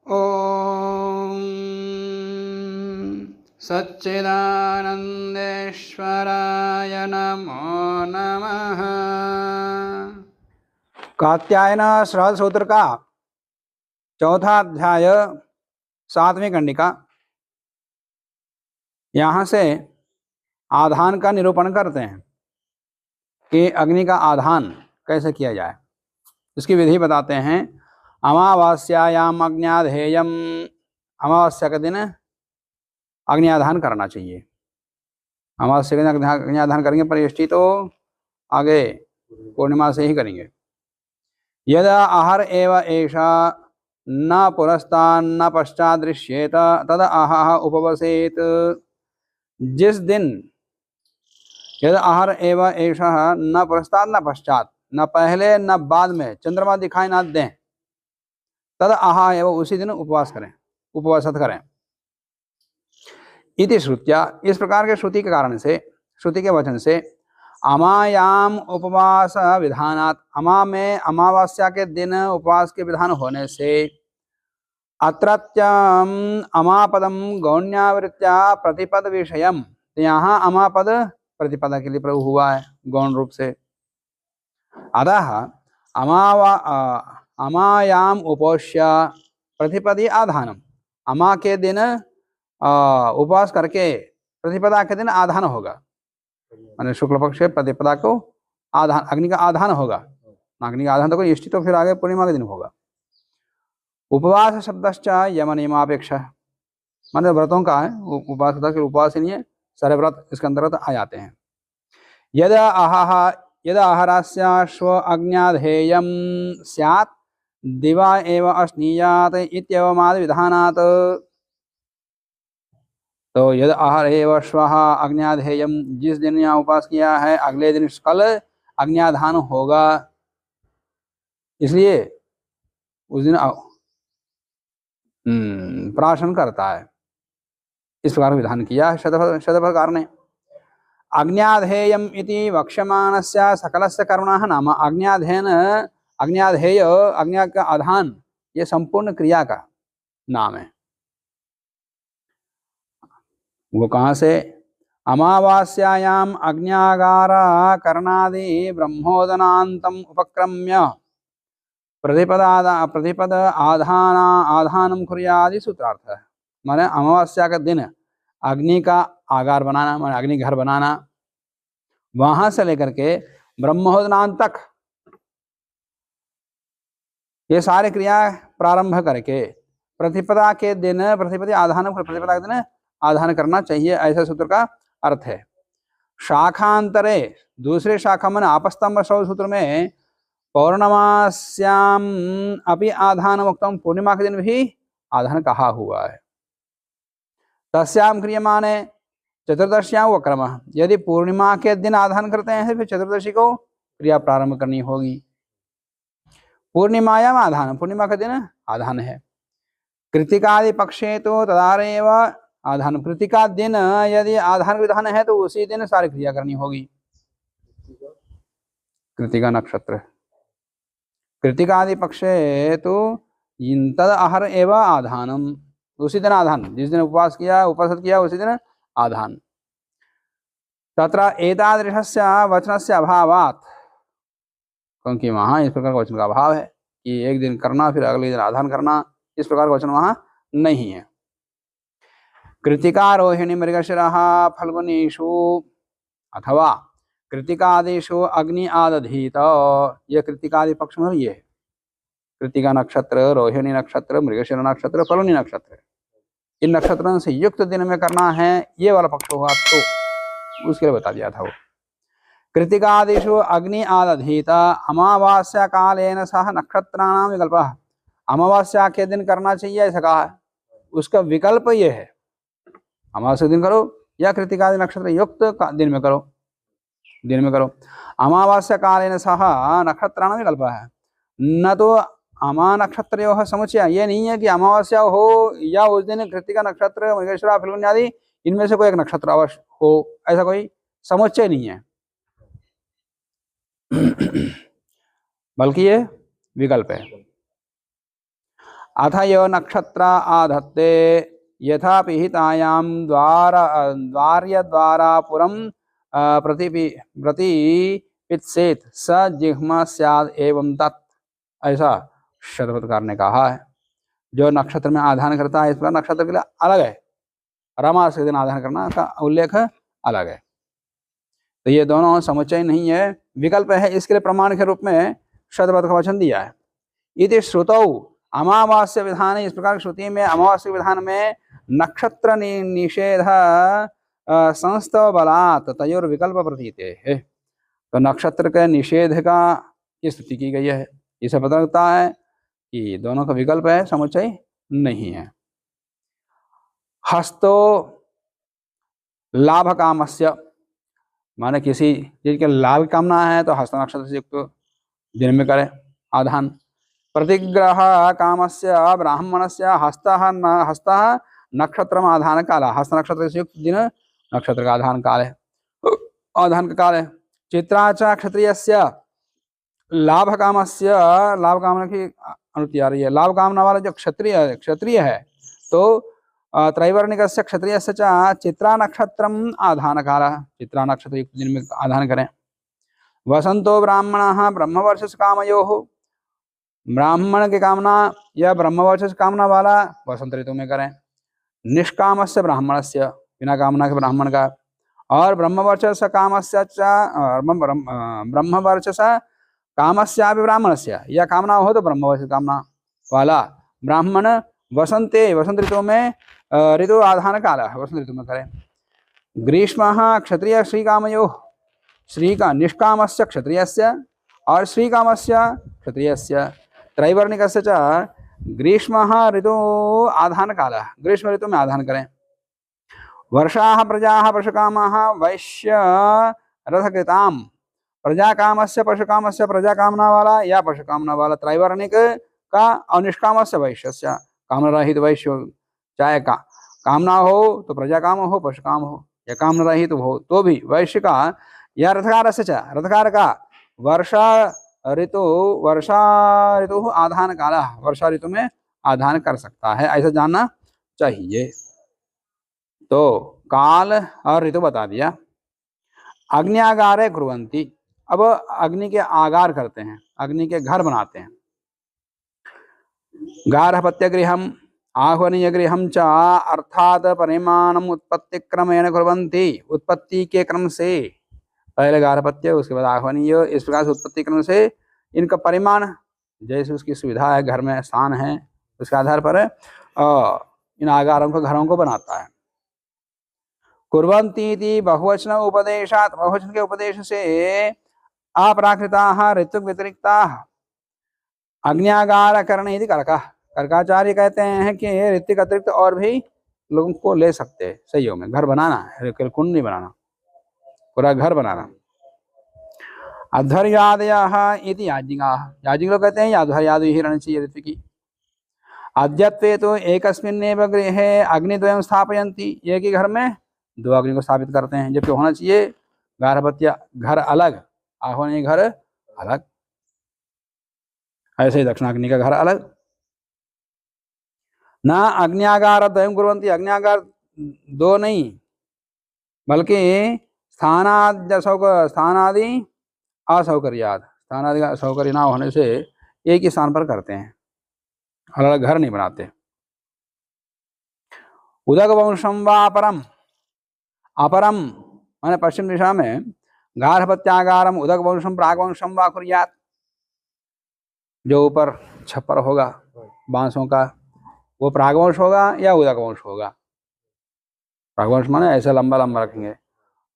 ओम सच्चिदानंदेश्वराय नमो नमः। कात्यायन श्रवण सूत्र का चौथा अध्याय 7वीं कंडिका। यहाँ से आधान का निरूपण करते हैं कि अग्नि का आधान कैसे किया जाए, इसकी विधि बताते हैं। अमावास्यायाम अग्न्याधेयम, अमावस्या के दिन अग्नियाधान करना चाहिए। अमावस्या के दिन अग्नियाधान करेंगे, परिष्टि तो आगे पूर्णिमा से ही करेंगे। यदा आहर एव एषा न पुरस्तान्न पश्चात दृश्येत तद आहाह उपवसेत। जिस दिन यद आहर एव एषा न पुरस्तात् न पश्चात, न पहले न बाद में चंद्रमा दिखाई ना दें, तद आहा एवं उसी दिन उपवास करें, उपवासत करें। इति श्रुत्या, इस प्रकार के श्रुति के कारण से, श्रुति के वचन से, अमायाम उपवास विधानात्, अमा में अमावस्या के दिन उपवास के विधान होने से, अत्रत्यम अमापदम गौण्यावृत्या प्रतिपद विषयम, यहाँ अमापद प्रतिपदा के लिए प्रयोग हुआ है गौण रूप से। अतः अमायाम उपोष्य प्रतिपदी आधानम, अमा के दिन उपवास करके प्रतिपदा के दिन आधान होगा, माने शुक्ल पक्ष प्रतिपदा को आधान, अग्नि का आधान होगा। अग्नि का आधान तो कोई इष्टि, तो फिर आगे पूर्णिमा के दिन होगा। उपवास शब्दश्च यम नियमापेक्षा, माने व्रतों का है उपवास, उपवास ही नहीं है, सारे व्रत इसके अंतर्गत आ जाते हैं। यदा आहारास्याश्व अग्न्याधेयम स्यात् दिवा एव अश्नीयात् इत्येवमादि विधानात्। तो यद आहार एव श्वः अग्न्याधेयम, जिस दिन यहाँ उपवास किया है अगले दिन कल अग्न्याधान होगा, इसलिए उस दिन प्राशन करता है। इस प्रकार विधान किया है शतप्रकार ने। अग्न्याधेयम इति वक्ष्यमाणस्य सकलस्य कर्मणः नाम, अग्न्याधेन, अग्न्याधेय, अग्नि का आधान, ये संपूर्ण क्रिया का नाम है। वो कहाँ से? अमावास्यायाम अग्न्यागारा करणादि ब्रह्मोदनान्तम उपक्रम्य प्रतिपद आधानम कुर्यादि सूत्रार्थ है। माने अमावस्या का दिन अग्नि का आगार बनाना, माने अग्नि घर बनाना, वहां से लेकर के ब्रह्मोदनांत तक ये सारे क्रिया प्रारंभ करके प्रतिपदा के दिन, प्रतिपदा आधान, प्रतिपदा के दिन आधान करना चाहिए, ऐसा सूत्र का अर्थ है। शाखांतरे, दूसरे शाखा में आपस्तंभ सूत्र में पौर्णमास्याम अपि आधान मुक्तम, पूर्णिमा के दिन भी आधान कहा हुआ है। तस्याम क्रियमाणे चतुर्दश्याम वक्रम, यदि पूर्णिमा के दिन आधान करते हैं फिर चतुर्दशी को क्रिया प्रारंभ करनी होगी। पूर्णिमायाम आधान, पूर्णिमा के दिन आधान है। कृतिकादि पक्षे तो तदारेव आधान, कृतिका दिन यदि आधान विधान है तो उसी दिन सारी क्रिया करनी होगी। कृतिका नक्षत्र, कृतिकादि पक्षे तो तद आहर एव आधानम, उसी दिन आधान, जिस दिन उपवास किया, उपवास किया उसी दिन आधान। तत्र एतादृशस्य वचनस्य अभावात्, क्योंकि वहाँ इस प्रकार का वचन का अभाव है कि एक दिन करना फिर अगले दिन आधान करना, इस प्रकार का वचन वहाँ नहीं है। कृतिका रोहिणी मृगशिरः फल्गुनीषु अथवा कृतिकादिषु अग्नि आदधीत, यह कृतिकादि पक्ष में ये है। कृतिका नक्षत्र, रोहिणी नक्षत्र, मृगशिर नक्षत्र, फल्गुनी नक्षत्र, इन नक्षत्रों से युक्त दिन में करना है, ये वाला पक्ष हुआ तो उसके लिए बता दिया था वो। कृतिकादिषु अग्नि आदधीत अमावास्या कालेन सह नक्षत्राणाम विकल्पः, अमावास्या के दिन करना चाहिए ऐसा कहा है, उसका विकल्प ये है, अमावस्या दिन करो या कृतिकादि नक्षत्र युक्त दिन में करो, दिन में करो। अमावास्या कालेन सह नक्षत्राणाम विकल्पः है, न तो अमा नक्षत्र समुचय, ये नहीं है कि अमावस्या हो या उस दिन कृतिका नक्षत्र, मृगशिरा, फल्गुनी आदि इनमें से कोई एक नक्षत्र अवश्य हो, ऐसा कोई समुच्चय नहीं है, बल्कि ये विकल्प है। अथ यो नक्षत्र आधत्ते यथा पिहितायां द्वार्यद्वारा पुरं प्रतिपित्सेत स जिह्मा स्याद एवं तत्। ऐसा शतपथकार ने कहा है। जो नक्षत्र में आधान करता है, इस पर नक्षत्र के लिए अलग है, रमास के दिन आधान करना का उल्लेख अलग है। तो ये दोनों समुच्चय नहीं है, विकल्प है। इसके लिए प्रमाण के रूप में शतपथ का वचन दिया है। इति श्रुतौ अमावास्य विधान, इस प्रकार श्रुति में अमावास्य विधान में नक्षत्र निषेध संस्तव बलात् तयोर विकल्प प्रतीते है। तो नक्षत्र के निषेध का ये स्तुति की गई है। इसे पता लगता है कि दोनों का विकल्प है, समुच्चय नहीं है। हस्तो लाभ कामस्य, माने किसी चीज के लाभ की कामना है तो हस्त नक्षत्र से युक्त दिन में करें आधान। प्रतिग्रह कामस्य ब्राह्मणस्य हस्तः नक्षत्र आधान काल, हस्त नक्षत्र से युक्त दिन नक्षत्र का आधान काल है, आधान का काल है। चित्राच क्षत्रियस्य लाभ कामस्य, लाभ कामना की अनुति आ रही है। लाभ कामना वाला जो क्षत्रिय है तो त्रैवर्णिकस्य क्षत्रियस्य च चित्रा नक्षत्रम आधान काल, चित्रा नक्षत्र युक्त दिन में आधान करें। वसंतो ब्राह्मणः ब्रह्मवर्षस कामयोः, ब्राह्मण की कामना या ब्रह्मवर्षस कामना वाला वसंत ऋतु में करें। निष्कामस्य ब्राह्मणस्य, बिना कामना के ब्राह्मण का। और ब्रह्मवर्चस कामस्य ब्रह्मवर्चस कामस्यापि ब्राह्मणस्य, या कामना हो तो ब्रह्मवर्चस कामना वाला ब्राह्मण वसंते, वसंत ऋतु में ऋतु आधान काल वसंत ऋतु में करें। ग्रीष्म क्षत्रिय श्रीकामयो, श्री का निष्कामस्य क्षत्रियस्य और श्रीकामस्य क्षत्रियस्य। त्रैवर्णिकस्य च ग्रीष्म ऋतु आधान काल, ग्रीष्म ऋतु में आधान करें। वर्षा प्रजा पशुकामः वैश्य रथकृताम, प्रजा कामस्य पशुकामस्य, प्रजा कामना वाला या पशुकामना वाला त्रैवर्णिक का, और निष्कामस्य वैश्यस्य, कामना रहित वैश्य, चाहे का कामना हो तो प्रजा काम हो, पशु काम हो, या कामना रहित हो तो भी वैश्य का, या रथकार से चा, रथकार का वर्षा ऋतु आधान काल, वर्षा ऋतु में आधान कर सकता है, ऐसा जानना चाहिए। तो काल और ऋतु बता दिया। अग्न्यागारे कुर्वन्ति, अब अग्नि के आगार करते हैं, अग्नि के घर बनाते हैं। गार्हपत्य गृहम आह्वनीय गृहम च अर्थात परिमाणम उत्पत्ति क्रमेण कुर्वन्ति, उत्पत्ति के क्रम से पहले गार्हपत्य उसके बाद आह्वनीय, इस प्रकार से उत्पत्ति क्रम से इनका परिमाण जैसे उसकी सुविधा है, घर में स्थान है, उसके आधार पर इन आगारों को, घरों को बनाता है। कुर्वन्ति बहुवचन उपदेशात, बहुवचन के उपदेश से अप्राकृताः ऋतु व्यतिरिक्ताः अग्न्यागार करणे इति कर्कः, कर्काचार्य कहते हैं कि ऋतिक अतिरिक्त और भी लोगों को ले सकते हैं सहयोग में। घर बनाना है, कुंड नहीं बनाना, पूरा घर बनाना। अध्वर्यादयः इति याज्ञिकाः, याज्ञिक लोग कहते हैं अध्वर्यादि ही रहनी चाहिए ऋतु की। अद्यत्वे तो एकस्मिन्नेव गृहे अग्निद्वयं स्थापयन्ति, एक ही घर में दो अग्नि को स्थापित करते हैं, जबकि होना चाहिए गार्हपत्य घर अलग, आह्वनीय घर अलग, ऐसे ही दक्षिणाग्नि का घर अलग। ना अग्न्यागार द्वयं कुर्वन्ति, अग्न्यागार दो नहीं बल्कि स्थानादि असौकर्याद, स्थानादि असौकर्य ना होने से एक ही स्थान पर करते हैं, अलग अलग घर नहीं बनाते। उदक वंशम व अपरम, अपरम माने पश्चिम दिशा में गार्हपत्यागारम उदक वंशम प्रागवंशम व कुर्यात्, जो ऊपर छप्पर होगा बांसों का वो प्रागवंश होगा या उदक वंश होगा। प्रागवंश माने ऐसा लंबा लंबा रखेंगे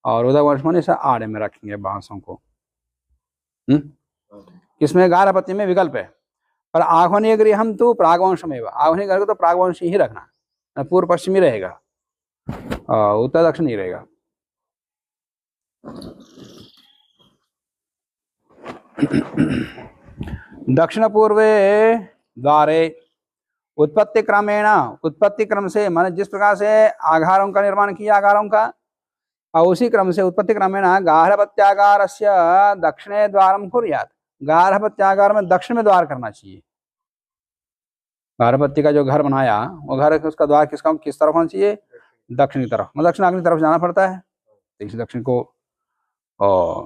और उदक वंश माने ऐसा आड़े में रखेंगे बांसों को। इसमें गार्हपत्य में विकल्प है, पर आह्वनीय गृहम तो प्रागवंश में, आह्वनीय गृह को तो प्रागवंश ही रखना, पूर्व पश्चिमी रहेगा, उत्तर दक्षिण नहीं रहेगा। दक्षिण पूर्वे द्वारे उत्पत्ति क्रमेण, उत्पत्ति क्रम से माने जिस प्रकार से आगारों का निर्माण किया आगारों का, और उसी क्रम से उत्पत्ति क्रमेण गार्हपत्यागारस्य दक्षिणे द्वारम कुर्यात्, गार्हपत्यागार में दक्षिण में द्वार करना चाहिए। गारहपत्य का जो घर बनाया वो घर उसका द्वार किस तरफ होना चाहिए? दक्षिणी तरफ। मतलब दक्षिणाग्नि तरफ जाना पड़ता है, तो इसी दक्षिण को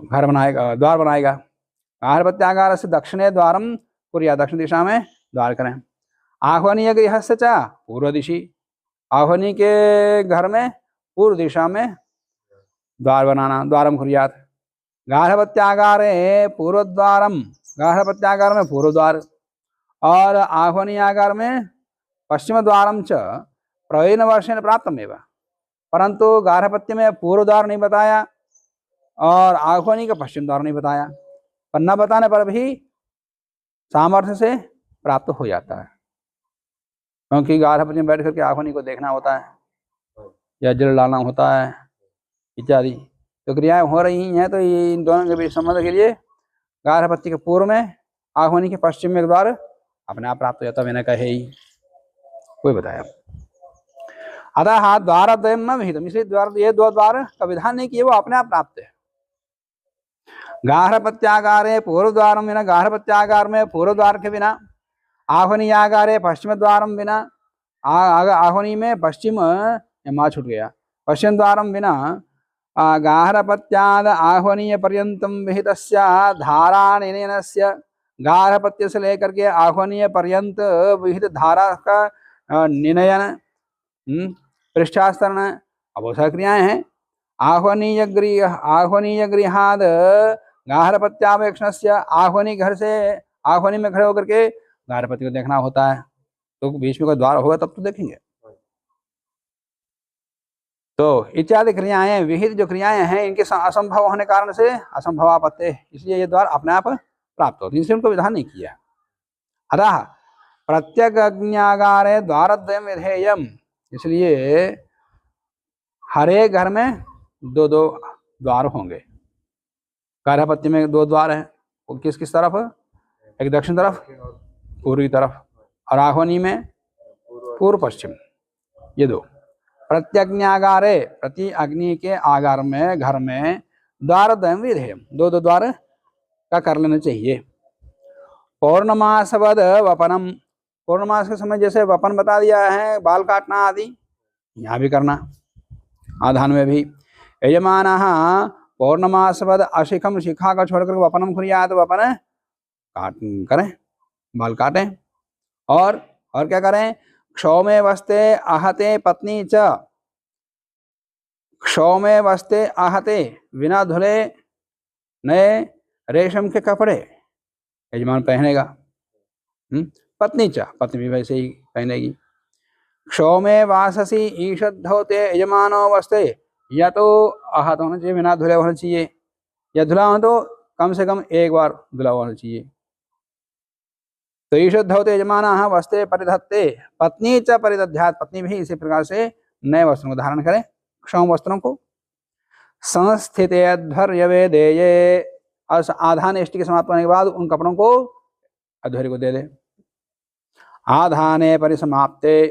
घर बनाएगा, द्वार बनाएगा। गार्हपत्यागार से दक्षिणे द्वारम कुर्या, दक्षिण दिशा में द्वार करें। आह्वनीय गृहस्य च पूर्व दिशि, आह्वनी के घर में पूर्व दिशा में द्वार बनाना, द्वारम कुर्यात। गार्हपत्यागारे पूर्व द्वारम, गार्हपत्यागार में पूर्व द्वार, और आह्वनीयागार में पश्चिम द्वारम च प्रवीण वर्षेण प्राप्तमेव। परंतु गार्हपत्य में पूर्व द्वार नहीं बताया और आह्वनी का पश्चिम द्वार नहीं बताया, पर न बताने पर भी सामर्थ्य से प्राप्त हो जाता है, क्योंकि गार्हपत्य में बैठ करके आह्वनी को देखना होता है या जल डालना होता है इत्यादि, तो क्रियाएं हो रही हैं। तो ये इन दोनों के बीच संबंध के लिए गार्हपत्य के पूर्व में आह्वनी के पश्चिम में द्वार अपने आप प्राप्त हो जाता, मैंने कहे ही कोई बताया। अतः द्वारद्वयं न विहितम्, इसलिए द्वार, ये दो द्वार का विधान नहीं किए, वो अपने आप प्राप्त है। गार्हपत्यागारे पूर्व द्वारम विना, गार्हपत्यागार में पूर्व द्वार के बिना, आह्वनीयागारे पश्चिम द्वारम बिना, आह्वनी में पश्चिम, माँ छूट गया, पश्चिम द्वारम बिना, गार्हपत्याद आह्वनीय पर्यंतम विहितस्य धारानिनयनस्य, गार्हपत्य से लेकर के आह्वनीय पर्यंत विहित धारा का निनयन, पृष्ठास्तरण, अब क्रियाएं हैं। आह्वनीय गृहाद गार्हपत्यावेक्षणस्य, आह्वनी घर से, आह्वनी में खड़े होकर के गार्हपत्य को देखना होता है, तो बीच में कोई द्वार होगा तब तो देखेंगे। तो इत्यादि क्रियाएं, विहित जो क्रियाएं हैं, इनके असंभव होने कारण से असंभवापत्ते, इसलिए ये द्वार अपने आप प्राप्त होते, इसलिए उनको विधान नहीं किया। अतः प्रत्यग्न्यागारे द्वारद्वयं विधेयम्, इसलिए हर एक घर में दो दो द्वार होंगे। गार्हपत्य में दो द्वार हैं, वो किस किस तरफ? एक दक्षिण तरफ, पूर्वी तरफ, और आह्वनी में पूर्व पश्चिम, ये दो। प्रत्यग्न्यागारे, प्रति अग्नि के आगार में, घर में द्वारद्वयं विधेयम्, दो दो द्वार का कर लेना चाहिए। पौर्णमासवद वपनम, पौर्णमास के समय जैसे वपन बता दिया है, बाल काटना आदि, यहाँ भी करना, आधान में भी। यजमानः पौर्णमासवद अशिखम, शिखा का छोड़कर वपनम कुर्यात्, वपन काट करें, बाल काटें। और क्या करें? क्षौमे वस्ते आहते पत्नी च, क्षौमे वस्ते आहते, बिना धुले नए रेशम के कपड़े यजमान पहनेगा। पत्नी च, पत्नी भी वैसे ही पहनेगी। क्षौमे वाससी ईषद्धोते यजमानो वस्ते, या तो आहत होना चाहिए, बिना धुले होना चाहिए, या धुला हो तो कम से कम एक बार धुला होना चाहिए। तो ईषद्धोते यजमान वस्ते परिधत्ते, पत्नी च परिदध्यात्, पत्नी भी इसी प्रकार से नए वस्त्रों को धारण करें, क्षौम वस्त्रों को। संस्थितेऽध्वर्यवे देये, आधान इष्टि के समाप्त होने के बाद उन कपड़ों को अध्वर्य को दे दे। आधाने परिसमाप्ते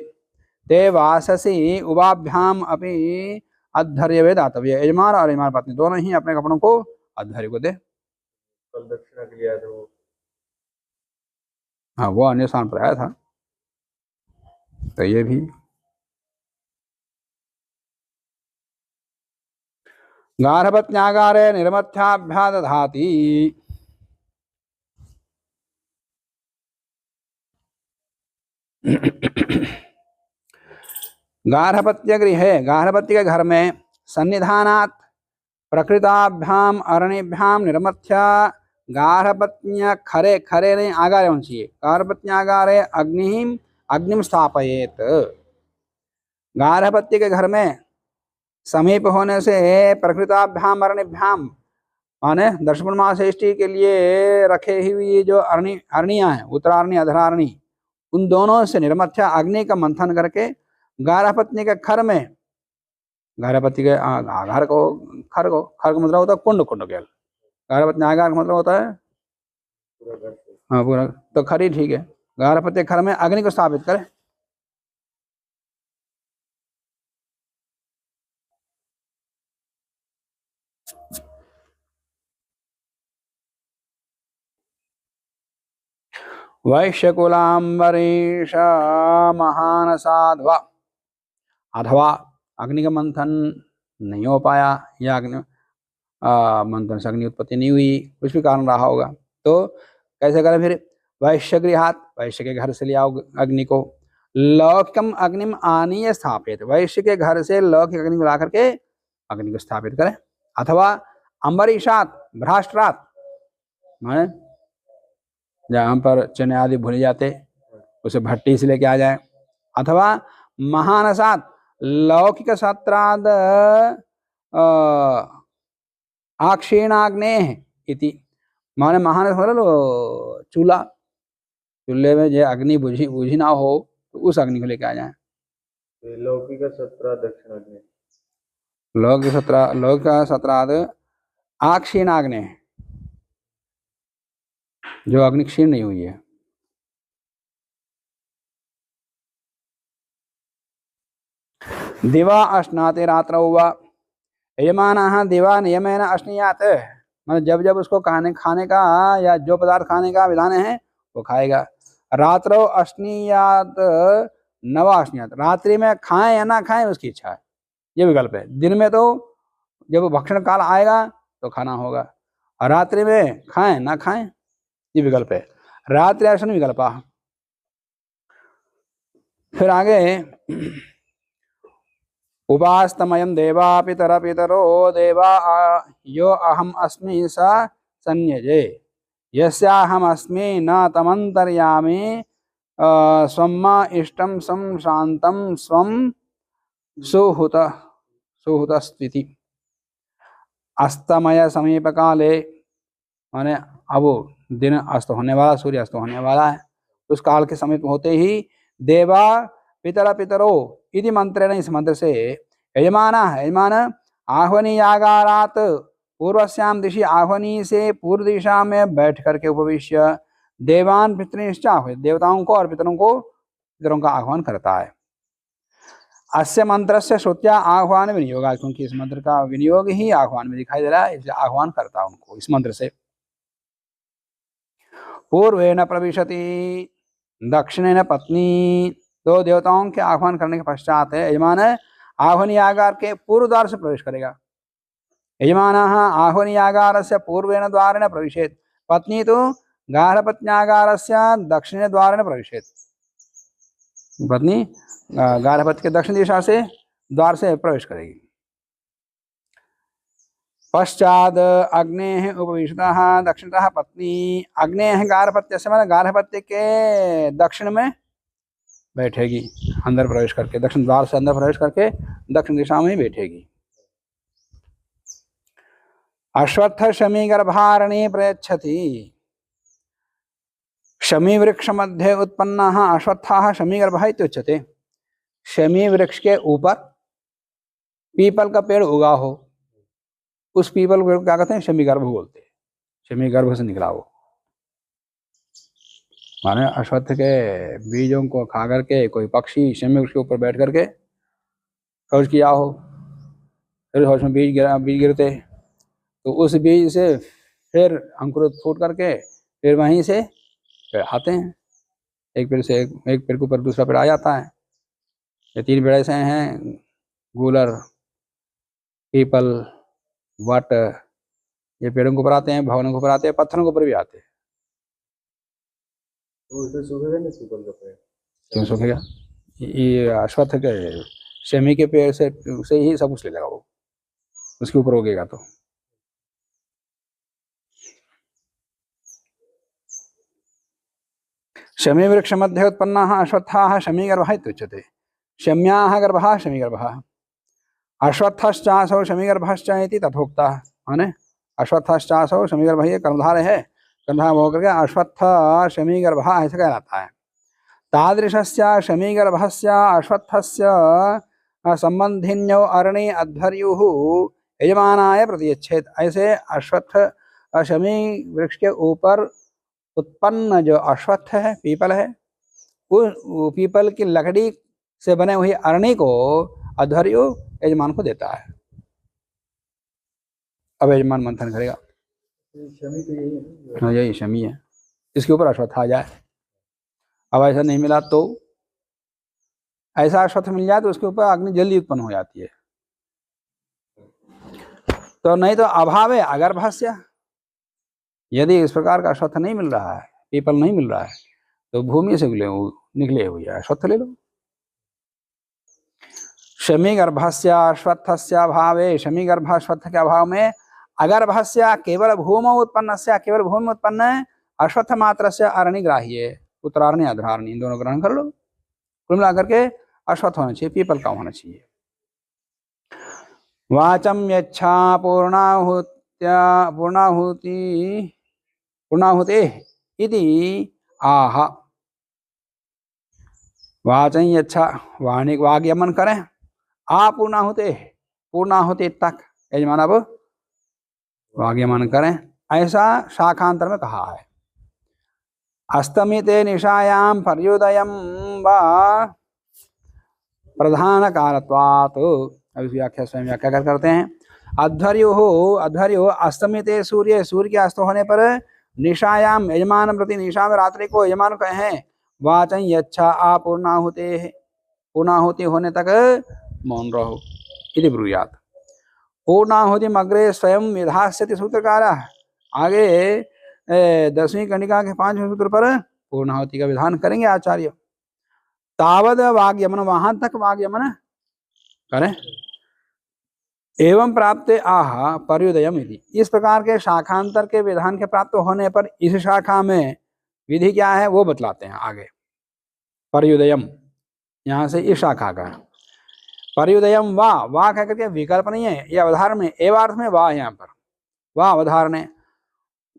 ते वाससी उभाभ्याम अपि अध्वर्यवे दातव्य, यजमान और यजमान पत्नी दोनों ही अपने कपड़ों को अध्वर्य को दे। कल दक्षिणा के लिए आया था वो, हाँ वो अन्य स्थान पर आया था, तो ये भी। गार्हपत्यागारे निर्मथ्याभ्यादधाति, गार्हपत्य गृहे, गार्हपत्य के घर में, सन्निधानात् प्रकृताभ्याम अरणिभ्याम निर्मथ्य, गार्हपत्य खरे, खरे नहीं आगारे होना चाहिए, गार्हपत्यागारे अग्निम स्थापयेत, गार्हपत्य के घर में समीप होने से प्रकृताभ्याम अरणिभ्याम, माने दर्शन मासेष्टि के लिए रखे हुई जो अरणियाँ हैं, उत्तरारणी अधरारणी, उन दोनों से निर्मथ्या अग्नि का मंथन करके गार्हपत्य के खर में, गार्हपत्य के आगार को, खर का मतलब होता है कुंड, कुंड केवल, गार्हपत्य आगार का मतलब होता है हाँ पूरा, तो खरी ठीक है। गार्हपत्य खर में अग्नि को स्थापित करें। वैश्यकुलाम्बरीश महान साध्वा, अथवा अग्नि का मंथन नहीं हो पाया या अग्नि मंथन से अग्नि उत्पत्ति नहीं हुई, कुछ भी कारण रहा होगा, तो कैसे करें फिर? वैश्य गृहात, वैश्य के घर से ले आओ अग्नि को। लौकिकम अग्निम आनीय स्थापित, वैश्य के घर से लौकिक अग्नि को ला करके अग्नि को स्थापित करें। अथवा अम्बरीशात, भ्राष्ट्रात, माने जहाँ पर चने आदि भूले जाते उसे भट्टी से लेके आ जाए। अथवा महानसात, लौकिक सत्राद आक्षीणाग्ने इति, माने महानस मतलब चूल्हा, चूल्हे में जो अग्नि बुझी बुझी ना हो तो उस अग्नि को लेके आ जाए। लौकिक सत्र दक्षिणाग्नि, लौकिक सत्राद आक्षीणाग्ने, जो अग्नि क्षीण नहीं हुई है। दिवा अश्नाते रात्रौ वा, यजमानः दिवा नियमेन अश्नीयात, मतलब जब जब उसको खाने का या जो पदार्थ खाने का विधान है वो खाएगा। रात्रौ अश्नीयात नवा अश्नीयात, रात्रि में खाएं या ना खाएं उसकी इच्छा है, ये विकल्प है। दिन में तो जब भक्षण काल आएगा तो खाना होगा, और रात्रि में खाएं ना खाएं ये विकल्प है। रात्रि अश्न विकल्प। फिर आगे उपास्तमयं देवा पितर पितरो देवा यो अहम अस्मि स संयजे, यस्याहम अस्मि न तमंतर्यामि स्वम्मा इष्टम सम शांतम स्वम सुहुतस्तिति। अस्तमय समीप काले, माने अब दिन अस्त होने वाला, सूर्य अस्त होने वाला है, उस काल के समीप होते ही देवा पितर पितरो इति मंत्रेण, इस मंत्र से यजमान आह्वनीयागारात पूर्वस्याम दिशि, आह्वनी से पूर्व दिशा में बैठ करके उपविश्य देवान पितृश्च आह्वयेत्, देवताओं को और पितरों का आह्वान करता है। अस्य मंत्र से श्रुत्या आह्वान विनियोग, क्योंकि इस मंत्र का विनियोग ही आह्वान में दिखाई दे रहा है, इसलिए आह्वान करता है उनको इस मंत्र से। पूर्वेण प्रविशति दक्षिणेन पत्नी, तो देवताओं के आह्वान करने के पश्चात यजमान आह्वनीयागार के पूर्व द्वार से प्रवेश करेगा। यजमान आह्वनीयागार से पूर्वेण द्वारेण प्रविशेत्, पत्नी तो गार्हपत्यागार से दक्षिण द्वारेण प्रविशेत्, पत्नी गार्हपत्य के दक्षिण दिशा से द्वार से प्रवेश करेगी। पश्चाद अग्ने उपविष्टः दक्षिणतः पत्नी, अग्ने गार्हपत्य से माने गार्हपत्य के दक्षिण में बैठेगी, अंदर प्रवेश करके, दक्षिण द्वार से अंदर प्रवेश करके दक्षिण दिशा में ही बैठेगी। अश्वत्थ शमी गर्भारणे प्रयच्छति, शमी वृक्ष मध्य उत्पन्नः अश्वत्थः शमी गर्भः इत्युच्यते। शमी वृक्ष के ऊपर पीपल का पेड़ उगा हो, उस पीपल पेड़ को क्या कहते हैं? शमी गर्भ बोलते हैं, शमी गर्भ से निकला हो, माने अश्वत्थ के बीजों को खा करके कोई पक्षी शमी वृक्ष के ऊपर बैठ करके शौच किया हो, फिर शौच में बीज गिरते, तो उस बीज से फिर अंकुरित फूट करके फिर वहीं से पेड़ आते हैं, एक पेड़ से एक पेड़ के ऊपर दूसरा पेड़ आ जाता है। ये 3 पेड़ ऐसे हैं, गूलर, पीपल, वट, ये पेड़ों के ऊपर आते हैं, भवनों के ऊपर आते हैं, पत्थरों के ऊपर भी आते हैं। तो सूखेगा नहीं पीपल का पेड़? क्यों सूखेगा? ये अश्वत्थ के शमी के पेड़ से ही सब कुछ ले लेगा वो, उसके ऊपर उगेगा तो। शमी वृक्ष मध्य उत्पन्नः अश्वत्थः शमी गर्भः इत्युच्यते। शम्याः गर्भः शमी गर्भः, अश्वत्थश्चासौ शमी गर्भश्च इति तथोक्तः, माने अश्वत्थश्चासौ शमी गर्भः, ये कर्मधारय है, कर्मधारय होकर के अश्वत्थ शमी गर्भः ऐसे कहलाता है। तादृशस्य शमी गर्भस्य अश्वत्थस्य संबंधिन्यो अरणे अध्वर्युः यजमानाय प्रतियच्छेत्, ऐसे अश्वत्थ शमी वृक्ष के ऊपर उत्पन्न जो अश्वत्थ है, पीपल है, वो पीपल की लकड़ी से बने हुई अरणी को अध्वर्यु यजमान को देता है। अब यजमान मंथन करेगा, शमी तो यही है ना? हाँ यही शमी है, इसके ऊपर अश्वत्थ आ जाए अब ऐसा नहीं मिला तो ऐसा अश्वत्थ मिल जाए तो उसके ऊपर अग्नि जल्दी उत्पन्न हो जाती है। तो नहीं तो अभाव है अगर्भस्य, यदि इस प्रकार का अश्वत्थ नहीं मिल रहा है, पीपल नहीं मिल रहा है, तो भूमि से निकले हुए अश्वत्थ ले लो। शमी गर्भस्य अश्वत्थस्य अभावे, शमी गर्भ अश्वत्थ के अभाव में अगर्भस्य केवल भूमौ उत्पन्नस्य, केवल भूमि उत्पन्न है, अश्वत्थ मात्रस्य अरणिग्राह्य, उत्तरारण्य अधरारण्य इन दोनों ग्रहण कर लो। कुल मिलाकर के अश्वत्थ होना चाहिए, पीपल का होना चाहिए। वाचम यच्छा पूर्णाहुते इति आह, वाचन यच्छा वाणी वाग्यमन करें, पूर्णाहुते पूर्णाहुति तक यजमान अब वाग्यमन करें, ऐसा शाखांतर में कहा है। अस्तमिते निशायां पर्योदयं वा प्रधान कालत्वात्, अब इस व्याख्या स्वयं व्याख्या करते हैं। अध्वर्यो अस्तमिते सूर्य, सूर्य के अस्त होने पर निशायाम यजमान प्रति, निशा में रात्रि को यजमान कहें, वाचन यच्छा पूर्णाहुते, पूर्णाहुति होने तक मौन रहो इति ब्रूयात्। पूर्णाहुति अग्रे स्वयं विधास्यति सूत्रकार, आगे 10वीं कंडिका के 5वें सूत्र पर पूर्णाहुति का विधान करेंगे आचार्य। तावद वाग्यमन, वहां तक वाग्यमन करें। एवं प्राप्त आह पर्योदयम इति, इस प्रकार के शाखांतर के विधान के प्राप्त होने पर इस शाखा में विधि क्या है वो बतलाते हैं आगे। पर्योदयम यहाँ से इस शाखा का पर्योदयम वाह कह करके विकल्प नहीं है, यह अवधारण में एवार्थ में वाह, यहाँ पर वाह अवधारण है।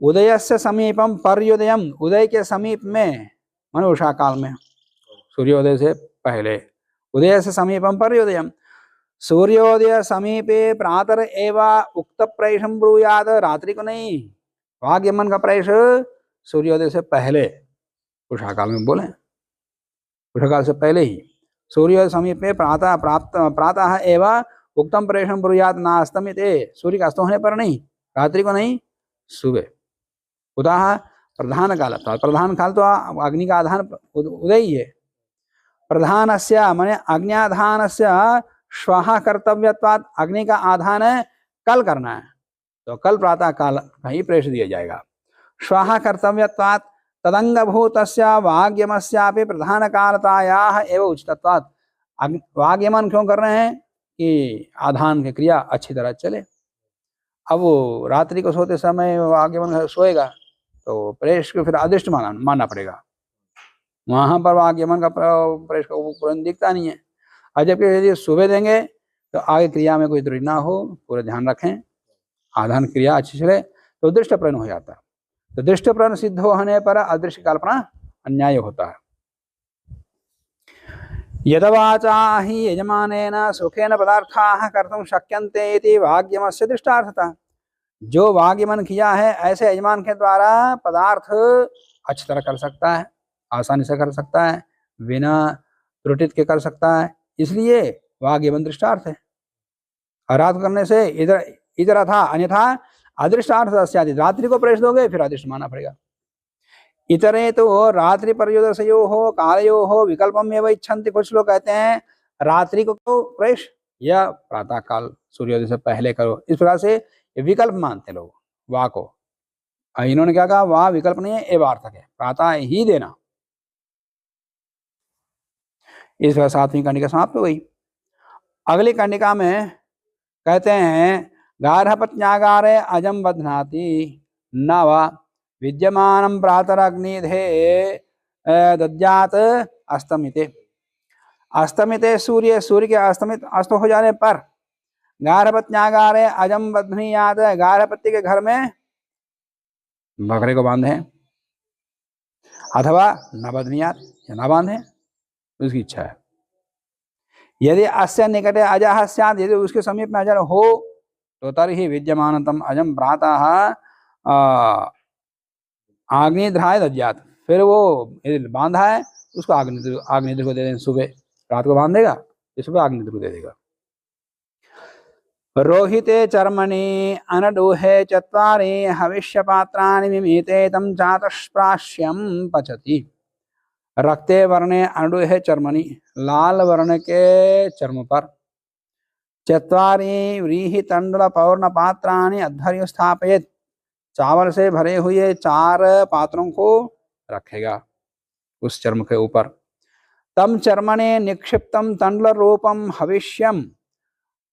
उदय से समीपम पर्योदयम, उदय के समीप में मन उषा काल में, सूर्योदय से पहले, उदय से समीपम पर्योदयम, सूर्योदय समीपे प्रातर एवा उक्त प्रैषम ब्रूयाद, रात्रि को नहीं, वाग्यमन का प्रैष सूर्योदय से पहले उषा काल में बोले, उषा काल से पहले ही। सूर्योदय समीपे प्रातः एवं उक्तम प्रेषम ब्रूयात नास्तमिते, सूर्य का अस्त होने पर नहीं, रात्रि को नहीं, सुबह। उदाह प्रधान काल, प्रधान काल तो अग्नि का आधान उदय ही है। प्रधानस्य माने अग्न्याधानस्य श्वः कर्तव्यत्वात्, अग्नि का आधान है कल करना है, तो कल प्रातः काल ही प्रेष दिया जाएगा। श्वः कर्तव्यत्वात् तदंगभूतस्य वाग्यमस्यापि प्रधान कालतायाः एवं उचितत्वात्, वाग्यमन क्यों कर रहे हैं कि आधान की क्रिया अच्छी तरह चले। अब वो रात्रि को सोते समय वाग्यमन सोएगा तो प्रेष को फिर अदृष्ट मानना पड़ेगा, वहां पर वाग्यमन का प्रेष का पूर्ण दिखता नहीं है। और जबकि यदि सुबह देंगे तो आगे क्रिया में कोई त्रुटि ना हो, पूरा ध्यान रखें, आधान क्रिया अच्छी चले तो दृष्ट प्रण हो जाता है। तो दृष्ट प्रण सिद्ध होने पर अदृश्य कल्पना अन्याय होता है। यदवाचा हि यजमानेन सुखेन पदार्थाः कर्तुं शक्यन्ते इति वाग्यमस्य दृष्टार्थता, जो वाग्यमन किया है ऐसे यजमान के द्वारा पदार्थ अच्छी तरह कर सकता है, आसानी से कर सकता है, बिना त्रुटित के कर सकता है, इसलिए वाग्यमन दृष्टार्थ है। और रात करने से इधर था, अन्यथा अदृष्टार्थ, रात्रि को प्रेष दोगे फिर अदृष्ट मानना पड़ेगा। इतरे तो रात्रि पर्योदशयो हो कालयो हो विकल्पम एवं इच्छन्ति, कुछ लोग कहते हैं रात्रि को प्रेष या प्रातः काल सूर्योदय से पहले करो, इस प्रकार से विकल्प मानते लोग वाह को। इन्होंने क्या कहा, वाह विकल्प नहीं है, एवार्थक है, प्रातः ही देना। इस 7वीं कंडिका समाप्त हो गई। अगली कंडिका में कहते हैं गार्हपत्यागारे अजम बध्नाति न वा विद्यमानं प्रातरग्निधे दद्यात् अस्तमिते, अस्तमिते सूर्य, सूर्य के अस्त हो जाने पर गार्हपत्यागारे अजम बध्नीयात्, गार्हपत्य के घर में बकरे को बांधे अथवा न बध्नीयात् या न बांधे, उसकी इच्छा है। यदि अस्य निकटे अजः स्यात्, यदि उसके समीप में अजर हो तो तर्हि विद्यमानतम अजम प्रातः आग्निध्राय दद्यात्, फिर वो यदि बांधा है उसको आग्निध्र को दे दें, सुबह रात को बांधेगा तो सुबह आग्निध्र को दे देगा। रोहिते चर्मणि अनडूहे चत्वारि हविष्य पात्राणि मिमीते तं चातुष्प्राश्यं पचति, रक्ते वर्णे अनुडुहे चर्मणि, लाल वर्ण के चर्म पर। चत्वारि व्रीहि तंडुल पौर्ण पात्राणि अध्वर्यु स्थापयेत्, चावल से भरे हुए 4 पात्रों को रखेगा उस चर्म के ऊपर। तम चर्मणे निक्षिप्तम तंडुल रूपम हविष्यम,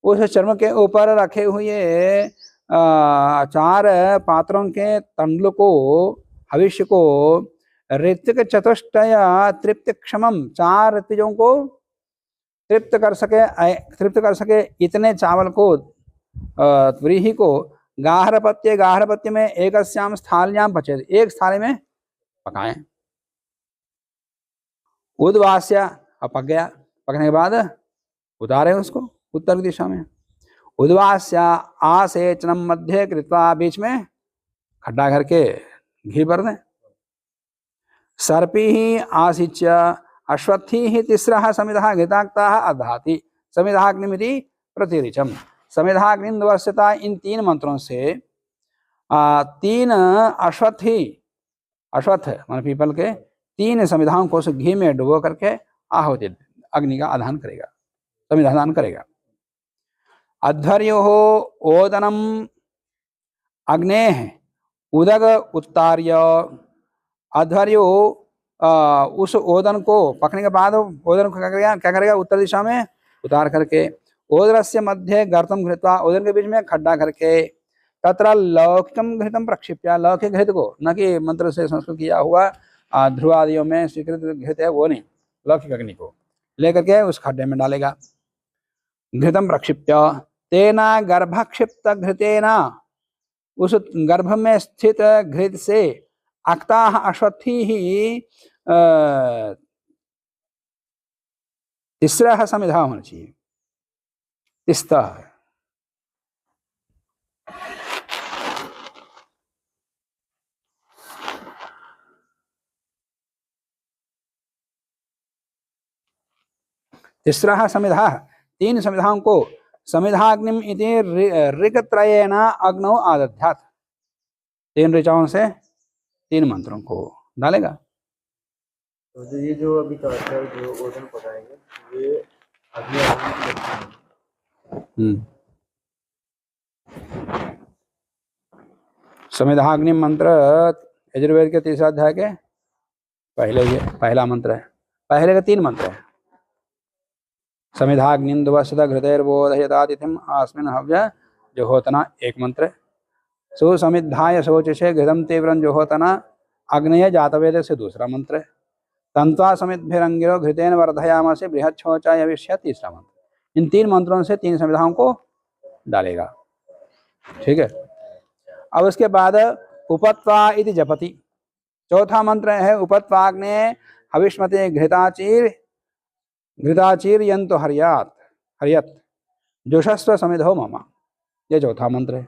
उस चर्म के ऊपर रखे हुए 4 पात्रों के तंडुल को, हविष्य को, ऋतिक चतुष्टय तृप्त क्षमम, 4 ऋतुजों को तृप्त कर सके इतने चावल को, व्रीहि को, गार्हपत्य में एकस्याम स्थाल्याम पचेत, एक थाली में पकाएं। उद्वास्य, अब पक गया, पकने के बाद उतारे उसको उत्तर की दिशा में। उद्वास्य आसेचनम मध्य कृत्वा, बीच में खड्डा करके घी भर दें। सर्पी ही आसिच्य अश्वत्थी ही तिस्रः समिधः घृताक्ताः अदधाति, समिधाग्निमिति प्रतिरिचम। समिधाग्नि वर्षता, इन 3 मंत्रों से 3 अश्वत्थ मान पीपल के 3 समिधाओं को उस घी में डुबो करके आहुति अग्नि का आधान करेगा, समिधान करेगा। अध्वर्यो ओदनम अग्नेः उदग उत्तार्य, अध्वर्यो उस ओदन को पकने के बाद ओदन को क्या करेगा उत्तर दिशा में उतार करके, ओदरस्य मध्य गर्तम घृत्वा, ओदन के बीच में खड्डा करके, तत्र लौकिकम घृतम प्रक्षिप्य, लौकिक घृत को, न कि मंत्र से संस्कृत किया हुआ ध्रुव आदियों में स्वीकृत घृत है वो नहीं, लौकिक अग्नि को लेकर के उस खड्डे में डालेगा। घृतम प्रक्षिप्य तेना गर्भक्षिप्त घृतेना, उस गर्भ में स्थित घृत से अक्ता अश्वत्थी ही तिस्रः समिधा होना चाहिए, तिस्ता है। तिस्रः समिधा, 3 समिधाओं को समिधाग्निम इति ऋक्त्रयेण अग्नौ आदध्यात्, 3 ऋचाओं से 3 मंत्रों को डालेगा। तो ये जो अभी कहा था जो ओदन पकाएंगे ये अग्नि आधान की लक्षण है। समिधाग्नि मंत्र यजुर्वेद के 3 अध्याय के पहला मंत्र है, पहले के 3 मंत्र है। समिधाग्निन्दुवसत घृतैर्बोधयतातिथिम आस्मिन् हव्य जुहोतना, 1 मंत्र है। सुसमिद्धाय शोचसे घृतम तीव्रं जुहोतना अग्नय जातवेद से 2रा मंत्र है। तंत्वा समिद्भिरंगिरो घृतेन वर्धयामासे बृहच्छोचा यविष्य, 3रा मंत्र। इन 3 मंत्रों से 3 समिधाओं को डालेगा, ठीक है। अब उसके बाद उपत्वा इति जपति, 4था मंत्र है उपत्वाग्ने हविष्मते घृताचीर यंतो हरियत जोशस्व समिधो मम, ये 4था मंत्र है।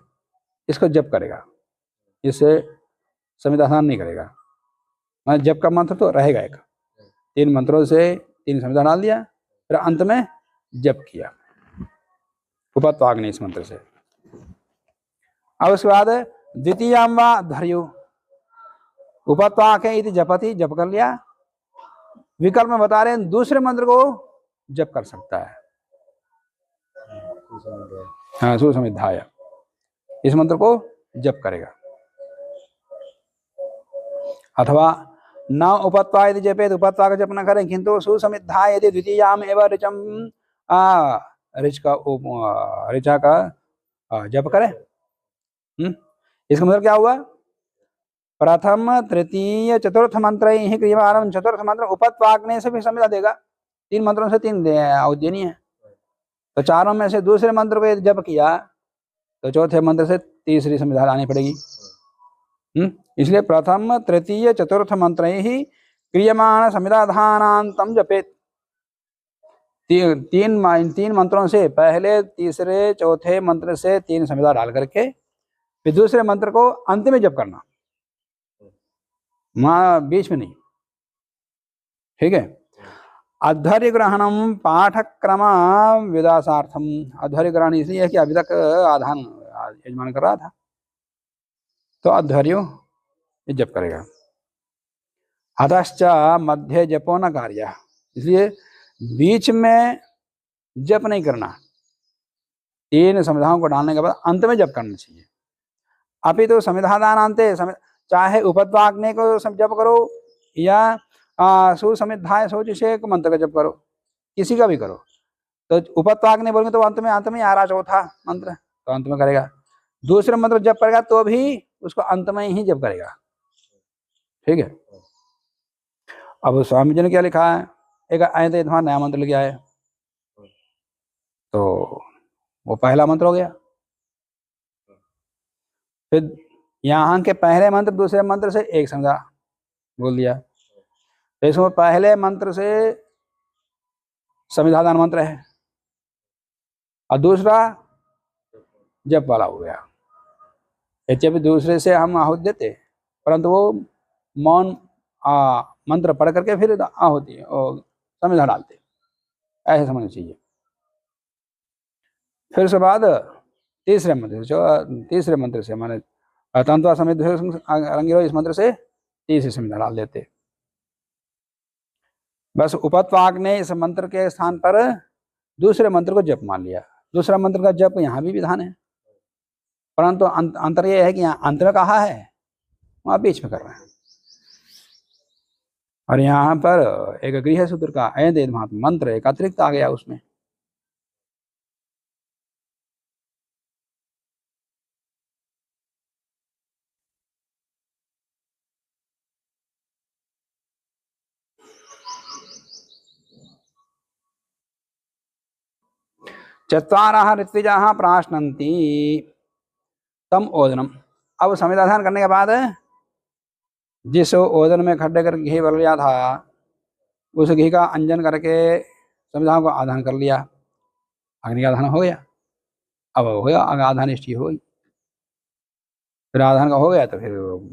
इसको जप करेगा, इससे समिधान नहीं करेगा, मैं जप का मंत्र तो रहेगा एक, 3 मंत्रों से 3 समिधा डाल दिया, फिर अंत में जप किया उपत्वाग्नि इस मंत्र से। अब उसके बाद द्वितीयाम वा धर्यु, उपत्वाके इति जपति, जप कर लिया। विकल्प में बता रहे हैं दूसरे मंत्र को जप कर सकता है, हाँ सुसमिद्धाय, इस मंत्र को जप करेगा। अथवा न उपत्वा यदि जपेत, उपत्वा का जप न करें किंतु सुसमिद्धाय यदि द्वितीयाम एवं ऋचम ऋचा का जप करें। इसका मतलब क्या हुआ, प्रथम तृतीय चतुर्थ मंत्र ही क्रियमाणम, चतुर्थ मंत्र उपत्वाग्ने से भी समिधा देगा, 3 मंत्रों से 3 देनी है। तो 4 में से दूसरे मंत्र को जप किया तो चौथे मंत्र से 3री समिधा लानी पड़ेगी। इसलिए प्रथम तृतीय चतुर्थ मंत्र ही क्रियमाण समिधाधानांतम जपेत, 3 मंत्रों से पहले, तीसरे, चौथे मंत्र से 3 समिधा डाल करके फिर दूसरे मंत्र को अंत में जप करना, बीच में नहीं, ठीक है। अध्वर्य ग्रहणम पाठक्रम विदासार्थम, अध्वर्य ग्रहण इसलिए है कि अभी तक आधान यजमान कर रहा था, तो अध्वर्यो जप करेगा। अतश्च मध्य जपो न कार्य, इसलिए बीच में जप नहीं करना, तीन संविधाओं को डालने के बाद अंत में जप करना चाहिए। अभी तो संविधानान्ते चाहे उपत्वाग्ने को जप करो या सुसमिधाय शोचिषेक मंत्र का जप करो, किसी का भी करो। तो उपत्वाग्ने बोलेंगे तो अंत में आ रहा चौथा मंत्र, तो अंत में करेगा। दूसरे मंत्र जप करेगा तो भी उसको अंत में ही जप करेगा, ठीक है। अब स्वामी जी ने क्या लिखा है, एक आए थे नया मंत्र लेके आए, तो वो पहला मंत्र हो गया। फिर यहाँ के पहले मंत्र दूसरे मंत्र से एक समझा बोल दिया, तो इसमें पहले मंत्र से संविधान मंत्र है और दूसरा जप वाला हो गया। यद्यपि दूसरे से हम आहुति देते परंतु वो मौन मंत्र पढ़ करके फिर आहुति और संविधान डालते, ऐसे समझना चाहिए। फिर उसके बाद तीसरे मंत्र से माने तंत्वा समेत रंगिरो, इस मंत्र से तीसरे संविधान डाल देते। बस उपत्वाग ने इस मंत्र के स्थान पर दूसरे मंत्र को जप मान लिया। दूसरा मंत्र का जप यहाँ भी विधान है, परंतु अंतर यह है कि यहाँ अंत में कहा है, वहां बीच में कर रहे हैं। और यहाँ पर एक गृह सूत्र का ऐदे मंत्र एक अतिरिक्त आ गया उसमें। चत्वारः ऋत्विजाः प्राश्नन्ति तम ओदनम। अब संविधान करने के बाद जिस ओदन में खड्डे कर घी भर लिया था, उस घी का अंजन करके संविधान को आधान कर लिया, अग्नि का आधान हो गया। अब हो गया आधान इष्टि हो गई, फिर आधान का हो गया तो फिर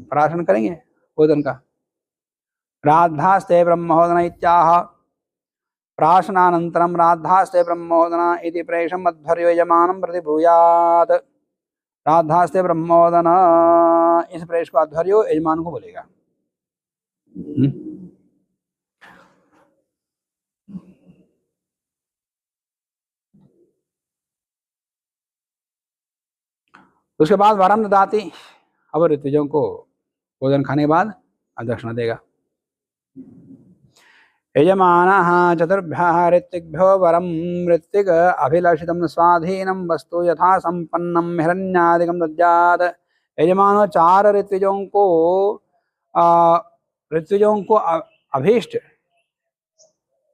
प्राशन करेंगे ओदन का। राधास्ते ब्रह्मोदन इत्याह प्राशनानंतरम राधास्ते ब्रह्मोदन इति प्रेषम अध्वर्यो यजमानं प्रति भूयात्। राधास्ते ब्रह्मोदन, इस प्रेष को अध्वर्यो यजमान को बोलेगा। उसके बाद वरम ददाति, अब ऋत्विजों को भोजन खाने के बाद दक्षिणा देगा। यजमानः चतुर्भ्यः ऋत्विग्भ्यो वरम ऋत्विग अभिलषितं स्वाधीनं वस्तु यथा संपन्नं हिरण्यादिकं दद्यात्। यजमान चार ऋत्विजों को अभीष्ट,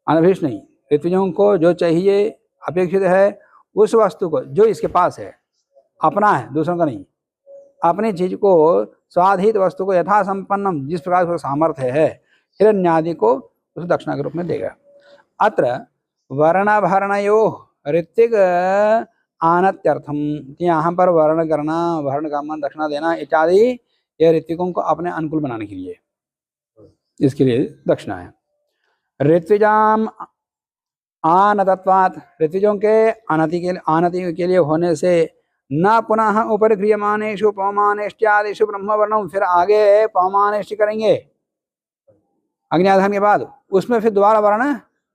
अनभीष्ट नहीं, ऋत्विजों को जो चाहिए अपेक्षित है उस वस्तु को जो इसके पास है, अपना है दूसरों का नहीं, अपनी चीज को स्वाधीत वस्तु को यथा संपन्नम, जिस प्रकार का सामर्थ्य है, हिरण्यादि को उस दक्षिणा के रूप में देगा। अत्र वर्णभरणयो ऋत्विक आनत्यर्थम, यहाँ पर वर्ण करना, वर्ण का मन दक्षिणा देना इत्यादि ये ऋत्विकों को अपने अनुकूल बनाने के लिए, इसके लिए दक्षिणा है। ऋत्विजाम आनतत्वात्, ऋत्विजों के आनति के लिए होने से न पुनः ऊपर क्रियमानेषु पवमानेष्ट्यादिषु ब्रह्मवर्णम, फिर आगे पवमानेष्टि करेंगे अग्निआधान के बाद, उसमें फिर दोबारा वर्ण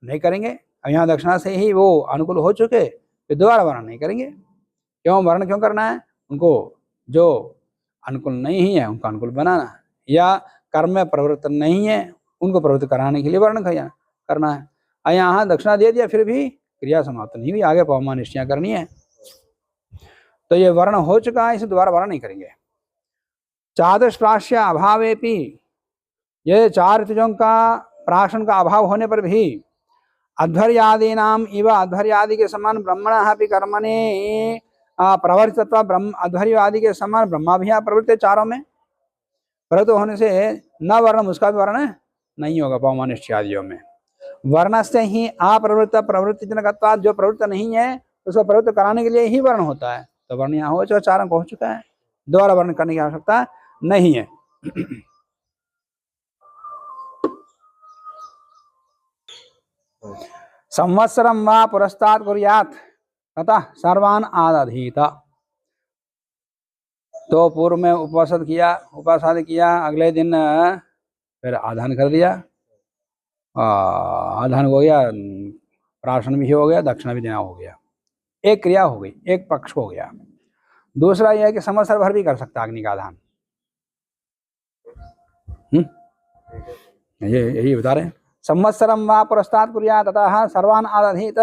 नहीं करेंगे। अब यहाँ दक्षिणा से ही वो अनुकूल हो चुके, फिर दोबारा वर्ण नहीं करेंगे। क्यों वर्ण क्यों करना है? उनको जो अनुकूल नहीं है उनको अनुकूल बनाना, या कर्म में प्रवृत्त नहीं है उनको प्रवृत्त कराने के लिए वर्ण करना है। और यहाँ दक्षिणा दे दिया फिर भी क्रिया समाप्त नहीं हुई, आगे पवमानिष्टियाँ करनी है, तो ये वर्ण हो चुका है, इसे दोबारा वर्ण नहीं करेंगे। चादुष्प्राश्य अभावेपि, ये चार ऋतुजों का प्राशन का अभाव होने पर भी अध्वर्यादीनाम इव, अध्वर्यादि के समान ब्रह्मणः अपि कर्मणे प्रवर्तित्वा, ब्रह्म अध्वर्य आदि के समान ब्रह्मा भी प्रवृत्त चारों में प्रवृत्त होने से न वर्ण, उसका भी वर्ण नहीं होगा पवमानिष्टि आदियों में। वर्ण से ही अप्रवृत्त प्रवृत्ति जनकत्वात्, जो प्रवृत्त नहीं है उसको प्रवृत्त कराने के लिए ही वर्ण होता है, तो वर्ण यहाँ हो चारों को हो चुका है, दोबारा वर्ण करने की आवश्यकता नहीं है। संवत्सरम वा पुरस्तात् कुर्यात् तथा सर्वान् आदधीत, तो पूर्व में उपवास किया, अगले दिन फिर आधान कर दिया, आधान हो गया, प्राशन भी हो गया, दक्षिणा भी देना हो गया। एक क्रिया हो गई, एक पक्ष हो गया। दूसरा यह है कि संवत्सर भर भी कर सकता है अग्नि का आधान। ये यही बता रहे हैं। संवत्सरम वा पुरस्तात् कुर्यात् ततः सर्वान् आदधीत,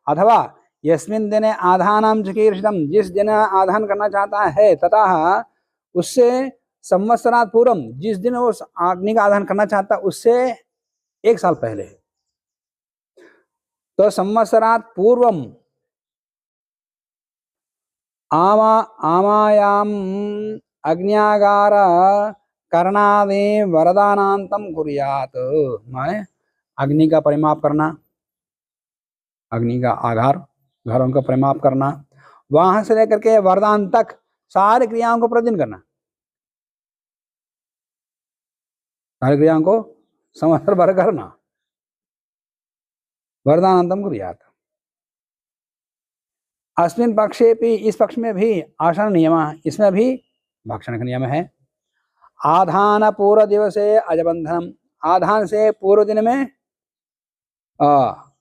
अथवा यस्मिन् दिने आधानम चिकीर्षितम, जिस दिन आधान करना चाहता है, ततः उससे संवत्सरात् पूर्वम, जिस दिन वो अग्नि का आधान करना चाहता है उससे 1 साल पहले। तो संवत्सरात् पूर्वम आमायाम अग्न्यागार करणादि वरदानांतम कुर्यात्, माने अग्नि का परिमाप करना, अग्नि का आधार, घरों का परिमाप करना, वहां से लेकर के वरदान तक सारी क्रियाओं को प्रतिदिन करना, सारी क्रियाओं को संवत्सर भर करना। वरदानांतम कुर्यात्। अस्मिन् पक्षे भी, इस पक्ष में भी आसन नियम, इसमें भी भक्षण का नियम है। आधान पूर्व दिवसे अजबंधनम, आधान से पूर्व दिन में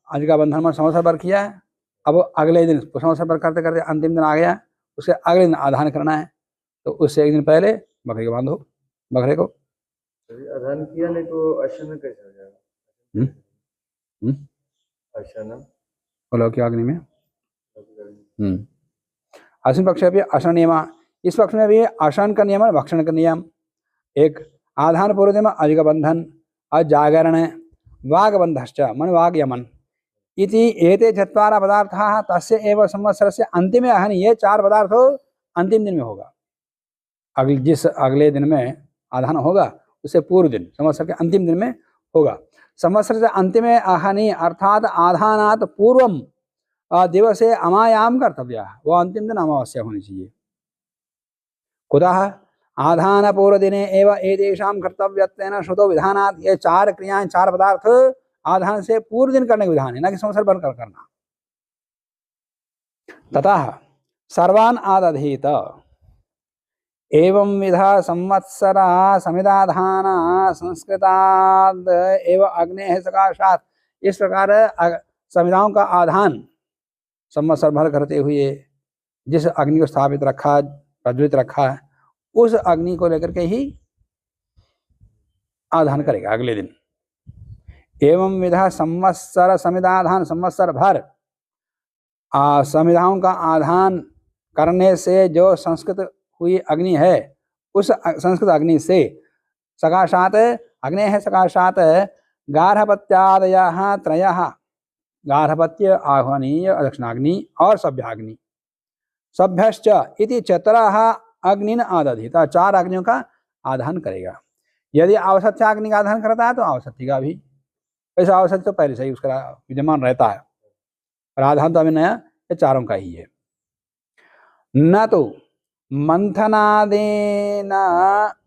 अज का बंधन में संवत्सर भर किया है, अब अगले दिन संवत्सर भर करते करते अंतिम दिन आ गया, उसे अगले दिन आधान करना है, तो उससे 1 दिन पहले बकरे को बांधो, बकरे को। आधान किया नहीं तो अशन कैसे हो जाएगा? अशन बोलो क्या अग्नि में अश्विन पक्ष भी अशन नियम, इस पक्ष में भी अशन का नियम है, भक्षण का नियम। एक आधान पूर्व दिन अधिक बंधन, अजागरण, वागबंधश्च मन वाग यमन इति एते चत्वारः पदार्थाः तस्य एव संवत्सरस्य अंतिमे अहन, ये 4 पदार्थ अंतिम दिन में होगा। जिस अगले दिन में आधान होगा उससे पूर्व दिन, संवत्सर के अंतिम दिन में होगा। संवत्सर से अंतिमे अहनि अर्थात आधानात् पूर्वम दिवसे अमायाम कर्तव्य, वो अंतिम दिन अमावस्या होनी चाहिए। कुतः आधान पूर्व दिने एव एतेषां कर्तव्यत्वेन श्रुतो विधानात्, ये 4 क्रियाएं, 4 पदार्थ आधान से पूर्व दिन करने के विधान है, न कि संवत्सर भर कर करना। ततः सर्वान् आदधीत, एवं विधा संवत्सरा समिदाधाना संस्कृताद् एव अग्नेः सकाशात्, इस प्रकार समिदाओं का आधान संवत्सर भर करते हुए जिस अग्नि को स्थापित रखा, प्रज्वलित रखा है, उस अग्नि को लेकर के ही आधान करेगा अगले दिन। एवं विधा संवत्सर समिदाधान, संवत्सर भर समिधाओं का आधान करने से जो संस्कृत हुई अग्नि है, उस संस्कृत अग्नि से सकाशात अग्नेः सकाशात गार्हपत्यादयः 3, गार्हपत्य, आह्वनीय, दक्षिणाग्नि और सभ्याग्नि, सभ्यश्च इति 4 अग्निन आदधित, 4 अग्नियों का आधान करेगा। यदि आवसत्याग्नि का आधान करता है तो आवसत्य का भी, वैसे आवसत्य तो पहले से ही उसका विद्यमान रहता है, और आधान तो अभी नया, ये 4 का ही है। न तो मंथनादेन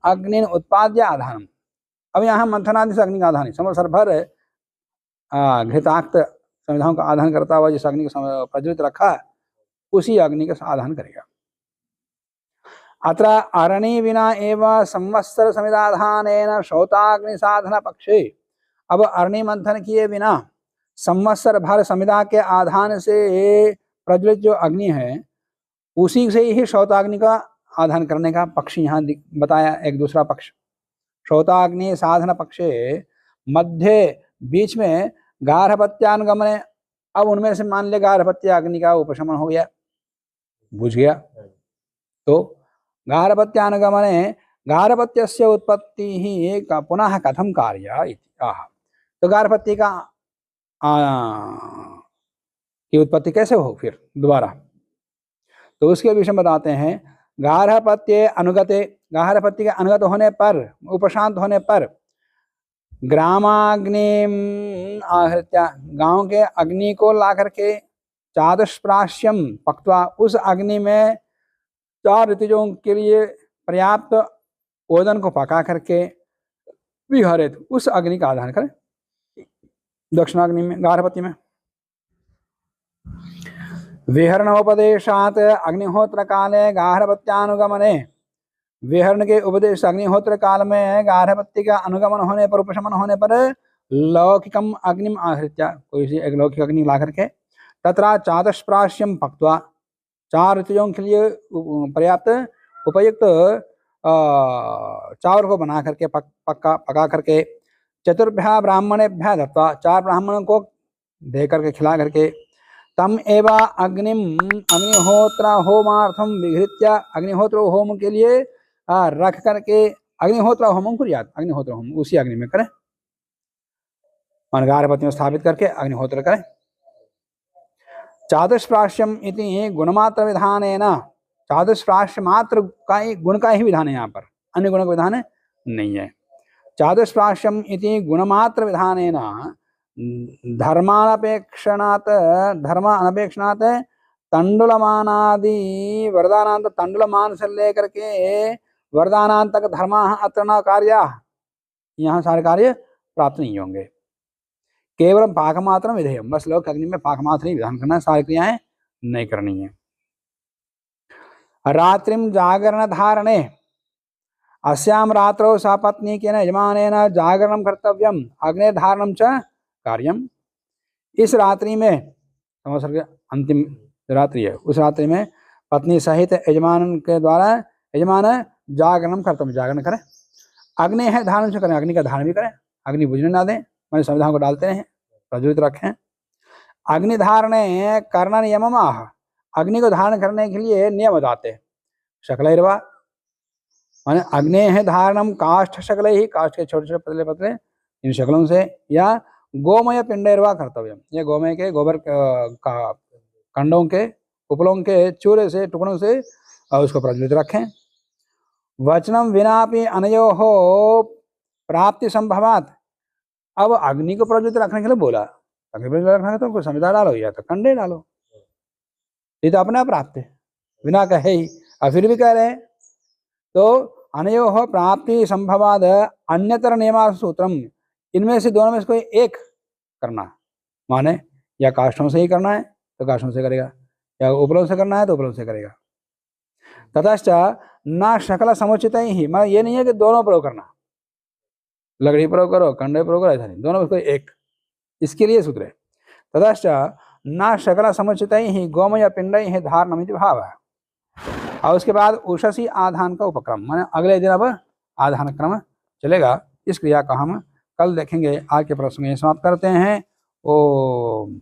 अग्नि उत्पाद्य आधानम, अब यहाँ मंथनादि से अग्नि का आधान है, संवत्सर भर घृताक्त समिधाओं का आधान करता हुआ जिस अग्नि को प्रज्वलित रखा है, उसी अग्नि का आधान करेगा। अत्र अरणि विना एवं संवत्सर समिदाधानेन श्रोताग्नि साधना पक्षे, अब अरणि मंथन किए बिना संवत्सर भर समिदा के आधान से प्रज्वलित जो अग्नि है, उसी से ही श्रोताग्नि का आधान करने का पक्ष यहाँ बताया। एक दूसरा पक्ष श्रोताग्नि साधना पक्षे मध्य बीच में गार्हपत्यानुगमने, अब उनमें से मान ले गार्हपत्य अग्नि का उपशमन हो गया, बुझ गया, तो गार्हपत्यानुगमने गार्हपत्यस्य उत्पत्ति ही पुनः कथम कार्य इति आह, तो गार्हपत्य का की उत्पत्ति कैसे हो फिर दोबारा, तो उसके विषय में बताते हैं। गार्हपत्य अनुगते, गार्हपत्य के अनुगत होने पर, उपशांत होने पर, ग्रामाग्नि आहृत्य, गांव के अग्नि को ला करके, चादुष्प्राश्यम पक्त्वा, उस अग्नि में 4 ऋतुजों के लिए पर्याप्त ओदन को पका करके विहरित, उस अग्नि का आधान करें दक्षिणाग्नि में, गार्हपत्य में। विहरणोपदेशात् अग्निहोत्र काले गार्हपत्यानुगमने विहरण के उपदेश अग्निहोत्र काल में गार्हपत्य का अनुगमन होने पर, उपशमन होने पर लौकिकम अग्निम आहृत्य, कोई सी एक लौकिक अग्नि ला करके, तथा चातुष्प्राश्यम पक्त्वा, 4 ऋतुओं के लिए पर्याप्त उपयुक्त चावल को बना करके पका करके, चतुर्भ्या ब्राह्मणेभ्य दत्वा, 4 ब्राह्मणों को दे करके खिला करके, तम एवा अग्निम अग्निहोत्र होमार्थम विघृत्य, अग्निहोत्र होम के लिए रख करके, अग्निहोत्र होमम कुर्यात्, अग्निहोत्र होम उसी अग्नि में करें, गार्हपत्य में स्थापित करके अग्निहोत्र करें। चातुष्प्राश्यम इति गुणमात्र विधानेन, चातुष्प्राश्य मात्र का ही गुण का ही विधान है, यहाँ पर अन्य गुण का विधान नहीं है। चातुष्प्राश्यम इति गुणमात्र विधानेन धर्मानपेक्षणात् तंडुलमानादि वरदानांत, तंडुलमान से लेकर के वरदानांत तक धर्मा अत्र न कार्या, यहाँ सारे कार्य प्राप्त नहीं होंगे। केवल पाकमात्र विधेय, बस लोग अग्नि में पाकमात्र ही विधान करना है, सारी क्रियाएं नहीं करनी है। रात्रिम जागरण धारणे, अस्याम रात्रौ सपत्नी केन यजमानेन जागरणं कर्तव्यम अग्ने धारणं च कार्यम। इस रात्रि में, संवत्सर के अंतिम रात्रि है, उस रात्रि में पत्नी सहित यजमान के द्वारा यजमान जागरणं कर्तव्य, जागरण करें। अग्नि है धारण से करें, अग्नि का धारण भी करें, अग्नि बुझने ना दें, मैंने संविधान को डालते हैं, प्रज्वलित रखें। अग्नि धारणे कर्ण नियमम आह, अग्नि को धारण करने के लिए नियम बताते हैं। शकलैर्वा माने अग्नि है धारणम काष्ठ शकल ही, काष्ठ के छोटे छोटे पतले पतले इन शकलों से, या गोमय पिंडैर्वा कर्तव्यम, ये गोमय के गोबर का कंडों के उपलों के चूरे से टुकड़ों से उसको प्रज्वलित रखें। वचनम विनापि अनयोः प्राप्ति संभवात, अब अग्नि को प्रज्वलित रखने के लिए बोला, अग्नि प्रज्वलित रखना है तो कुछ समिधा डालो या तो कंडे डालो, ये तो अपने आप प्राप्त है, बिना कहे ही, और फिर भी कह रहे हैं। तो अनयोः प्राप्ति संभवाद अन्यतर नियमा सूत्रम, इनमें से दोनों में से कोई एक करना, माने या काष्ठों से ही करना है तो काष्ठों से करेगा, या उपलों से करना है तो उपलों से करेगा। ततश्च न शकल समुचित ही, मैं ये नहीं है कि दोनों प्रयोग करना, लकड़ी प्रयोग करो कंडे प्रयोग करो, ऐसा नहीं, दोनों में कोई एक, इसके लिए सूत्र है। ततश्च न शकल समुचित ही गोमय पिंडै ही धारणमिति भाव है। और उसके बाद उषसी आधान का उपक्रम, माने अगले दिन अब आधान क्रम चलेगा। इस क्रिया का हम कल देखेंगे। आज के प्रश्न में समाप्त करते हैं। ओम